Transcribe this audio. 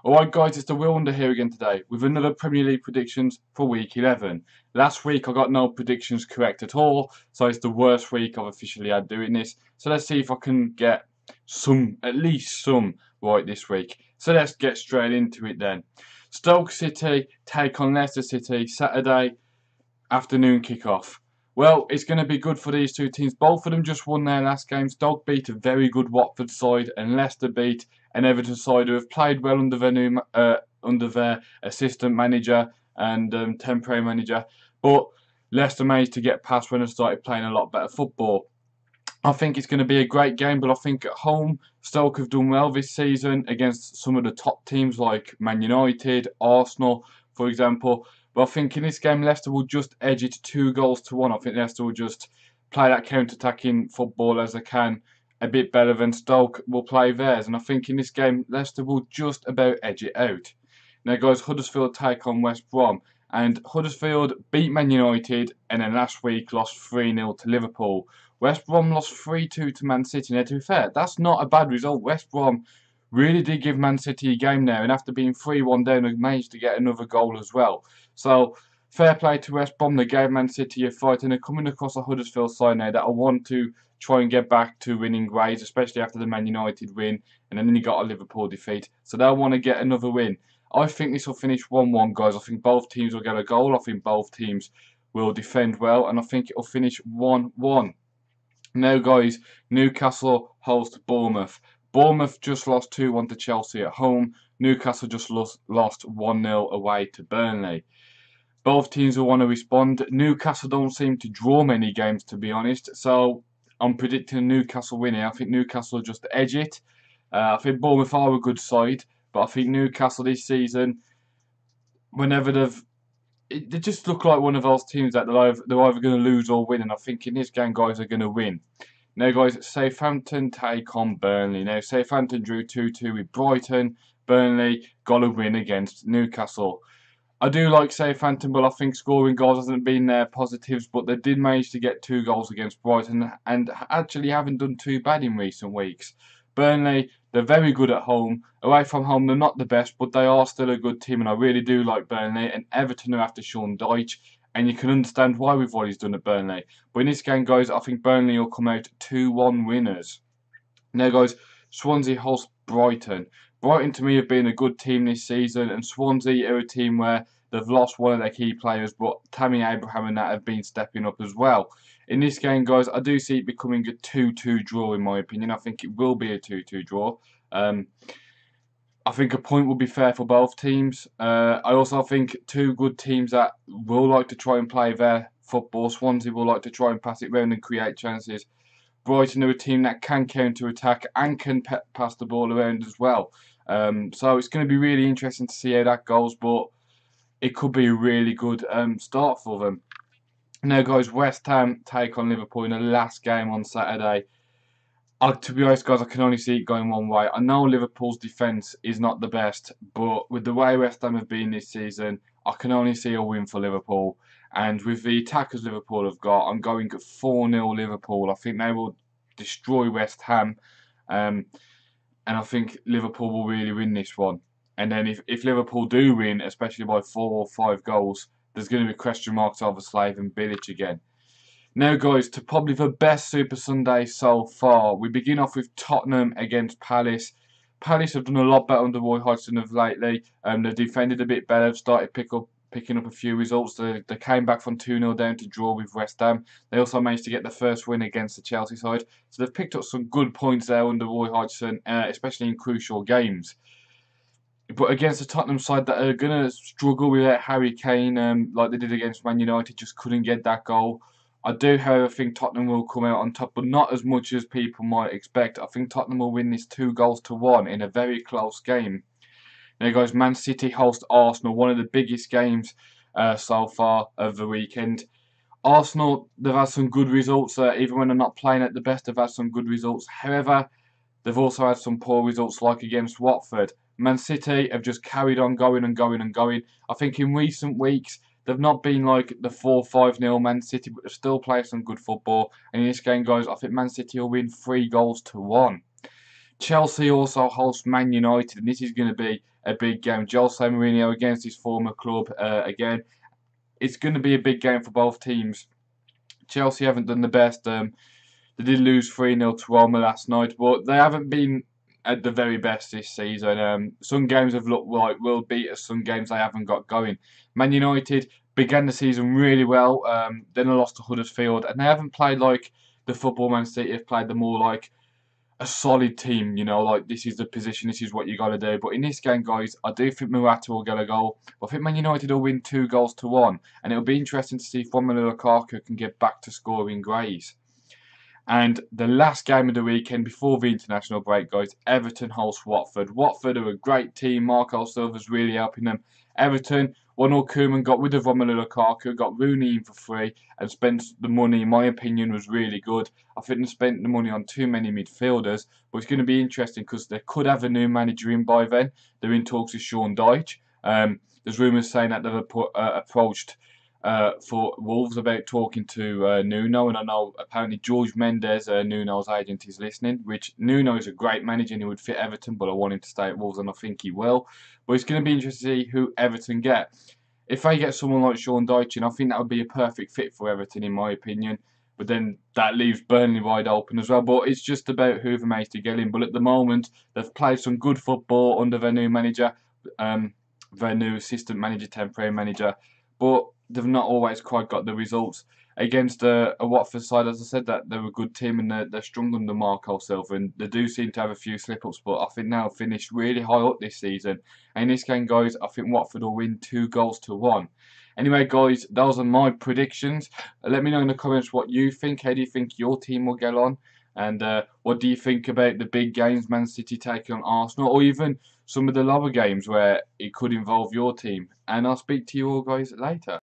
Alright guys, it's the Will Wonder here again today with another Premier League predictions for week 11. Last week I got no predictions correct at all, so it's the worst week I've officially had doing this. So let's see if I can get at least some right this week. So let's get straight into it then. Stoke City take on Leicester City Saturday afternoon kickoff. Well, it's going to be good for these two teams. Both of them just won their last game. Stoke beat a very good Watford side, and Leicester beat an Everton side who have played well under their assistant manager and temporary manager. But Leicester managed to get past when they started playing a lot better football. I think it's going to be a great game, but I think at home Stoke have done well this season against some of the top teams like Man United, Arsenal, for example. But I think in this game Leicester will just edge it 2 goals to 1. I think Leicester will just play that counter-attacking football as they can a bit better than Stoke will play theirs. And I think in this game Leicester will just about edge it out. Now, guys, Huddersfield take on West Brom. And Huddersfield beat Man United and then last week lost 3-0 to Liverpool. West Brom lost 3-2 to Man City. Now, to be fair, that's not a bad result. West Brom really did give Man City a game now, and after being 3-1 down, they managed to get another goal as well. So, fair play to West Brom. They gave Man City a fight, and they're coming across a Huddersfield side now that I want to try and get back to winning ways, especially after the Man United win, and then you got a Liverpool defeat. So they'll want to get another win. I think this will finish 1-1, guys. I think both teams will get a goal. I think both teams will defend well, and I think it will finish 1-1. Now, guys, Newcastle host Bournemouth. Bournemouth just lost 2-1 to Chelsea at home. Newcastle just lost 1-0 away to Burnley. Both teams will want to respond. Newcastle don't seem to draw many games, to be honest, so I'm predicting Newcastle winning. I think Newcastle will just edge it. I think Bournemouth are a good side, but I think Newcastle this season, whenever they just look like one of those teams that they're either going to lose or win, and I think in this game, guys, are going to win. Now, guys, Southampton take on Burnley. Now, Southampton drew 2-2 with Brighton. Burnley got a win against Newcastle. I do like Southampton, but I think scoring goals hasn't been their positives, but they did manage to get 2 goals against Brighton and actually haven't done too bad in recent weeks. Burnley, they're very good at home. Away from home, they're not the best, but they are still a good team, and I really do like Burnley. And Everton are after Sean Dyche, and you can understand why with what he's done at Burnley. But in this game, guys, I think Burnley will come out 2-1 winners. Now, guys, Swansea host Brighton. Brighton, to me, have been a good team this season, and Swansea are a team where they've lost one of their key players, but Tammy Abraham and that have been stepping up as well. In this game, guys, I do see it becoming a 2-2 draw, in my opinion. I think it will be a 2-2 draw. I think a point will be fair for both teams. I also think two good teams that will like to try and play their football. Swansea will like to try and pass it round and create chances. Brighton are a team that can counter-attack and can pass the ball around as well. So it's going to be really interesting to see how that goes, but it could be a really good start for them. Now, guys, West Ham take on Liverpool in the last game on Saturday. To be honest, guys, I can only see it going one way. I know Liverpool's defence is not the best, but with the way West Ham have been this season, I can only see a win for Liverpool. And with the attackers Liverpool have got, I'm going 4-0 Liverpool. I think they will destroy West Ham. And I think Liverpool will really win this one. And then if Liverpool do win, especially by 4 or 5 goals, there's going to be question marks over Slaven Bilic again. Now, guys, to probably the best Super Sunday so far. We begin off with Tottenham against Palace. Palace have done a lot better under Roy Hodgson of lately. They've defended a bit better, started picking up a few results. They came back from 2-0 down to draw with West Ham. They also managed to get the first win against the Chelsea side. So they've picked up some good points there under Roy Hodgson, especially in crucial games. But against the Tottenham side that are going to struggle without Harry Kane, like they did against Man United, just couldn't get that goal. I do, however, think Tottenham will come out on top, but not as much as people might expect. I think Tottenham will win this 2-1 in a very close game. Now, guys, Man City host Arsenal, one of the biggest games so far of the weekend. Arsenal, they've had some good results, even when they're not playing at the best, they've had some good results. However, they've also had some poor results, like against Watford. Man City have just carried on going and going and going. I think in recent weeks, they've not been like the 4-5-0 Man City, but they've still played some good football. And in this game, guys, I think Man City will win 3-1. Chelsea also host Man United, and this is going to be a big game. Jose Mourinho against his former club again. It's going to be a big game for both teams. Chelsea haven't done the best. They did lose 3-0 to Roma last night, but they haven't been at the very best this season. Some games have looked like world beaters, some games they haven't got going. Man United began the season really well, then they lost to Huddersfield, and they haven't played like the football Man City have played. Them more like a solid team, like this is the position, this is what you got to do. But in this game, guys, I do think Morata will get a goal. I think Man United will win 2-1, and it'll be interesting to see if Romelu Lukaku can get back to scoring grace. And the last game of the weekend before the international break, guys, Everton host Watford. Watford are a great team. Marco Silva's really helping them. Everton, Ronald Koeman got rid of Romelu Lukaku, got Rooney in for free, and spent the money, in my opinion, was really good. I think they spent the money on too many midfielders, but it's going to be interesting because they could have a new manager in by then. They're in talks with Sean Dyche. There's rumours saying that they've approached for Wolves about talking to Nuno, and I know apparently George Mendes, Nuno's agent, is listening. Which Nuno is a great manager and he would fit Everton, but I want him to stay at Wolves, and I think he will. But it's going to be interesting to see who Everton get. If they get someone like Sean Dyche, I think that would be a perfect fit for Everton, in my opinion. But then that leaves Burnley wide open as well. But it's just about who they manage to get in. But at the moment, they've played some good football under their new manager, their new assistant manager, temporary manager. But they've not always quite got the results against a Watford side. As I said, that they're a good team and they're strong under Marco Silva, and they do seem to have a few slip-ups, but I think they'll finish really high up this season. And in this game, guys, I think Watford will win 2-1. Anyway, guys, those are my predictions. Let me know in the comments what you think. How do you think your team will get on? And what do you think about the big games, Man City taking on Arsenal, or even some of the lower games where it could involve your team? And I'll speak to you all guys later.